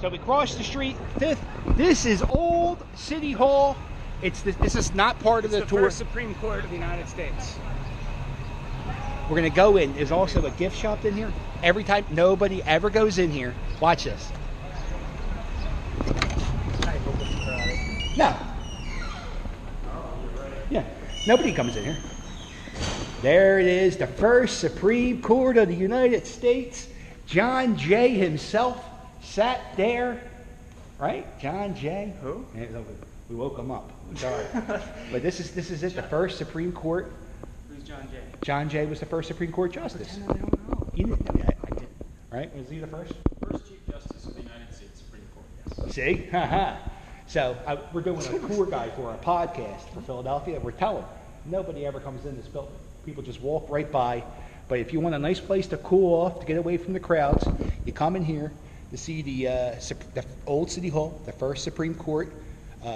So we crossed the street. Fifth. This is Old City Hall. This is not part of the tour. First Supreme Court of the United States. We're gonna go in. There's also a gift shop in here. Every time, nobody ever goes in here. Watch this. No. Yeah, nobody comes in here. There it is, the first Supreme Court of the United States. John Jay himself sat there, right? John Jay. Who? We woke him up. Sorry, but this is it. The first Supreme Court. Who's John Jay? John Jay was the first Supreme Court justice. I don't know. You didn't know that, I did. Right? Was he the first? First Chief Justice of the United States Supreme Court, yes. See? Haha. So we're doing a tour guide for our podcast for Philadelphia. We're telling nobody ever comes in this building. People just walk right by. But if you want a nice place to cool off, to get away from the crowds, you come in here to see the Old City Hall, the first Supreme Court.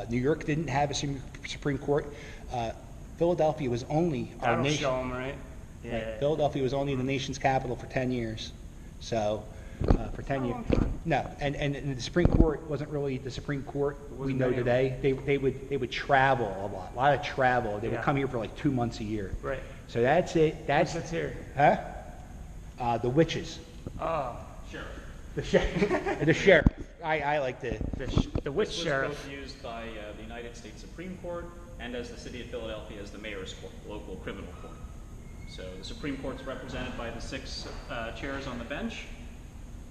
New York didn't have a Supreme Court. Philadelphia was only our That'll nation. show 'em, right? Yeah. Right. Philadelphia was only the nation's capital for 10 years. So, for 10 years. No, and the Supreme Court wasn't really the Supreme Court we know today. They would travel a lot of travel. They would come here for like 2 months a year. Right. So that's it. That's here. Huh? The witches. Oh, Sheriff. The sheriff. The sheriff. I like the witch This was sheriff. both used by the United States Supreme Court and as the city of Philadelphia as the mayor's court, local criminal court. So the Supreme Court's represented by the 6 chairs on the bench.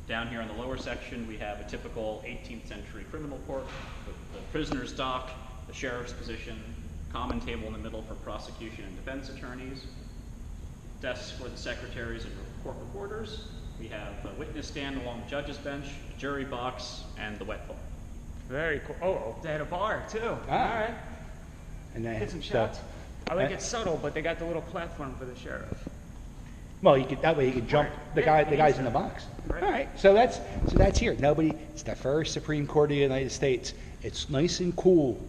Down here in the lower section, we have a typical 18th century criminal court with the prisoner's dock, the sheriff's position, common table in the middle for prosecution and defense attorneys, desks for the secretaries and court reporters. We have a witness stand along the judge's bench, a jury box, and the wet bar. Very cool. Oh, they had a bar too. Ah. All right. and then Get some shots. I like it subtle, but they got the little platform for the sheriff. Well, that way you can jump the guys in the box. Right. All right, so that's here. It's the first Supreme Court of the United States. It's nice and cool,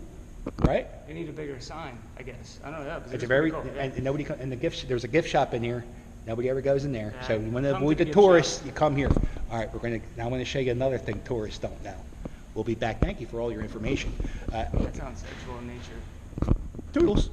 right? They need a bigger sign, I guess. I don't know. It's a very and nobody and there's a gift shop in here. Nobody ever goes in there. Yeah, So you want to come avoid to the the gift tourists, shop. you come here. All right, now I'm going to show you another thing tourists don't know. We'll be back. Thank you for all your information. That sounds sexual in nature. Toodles.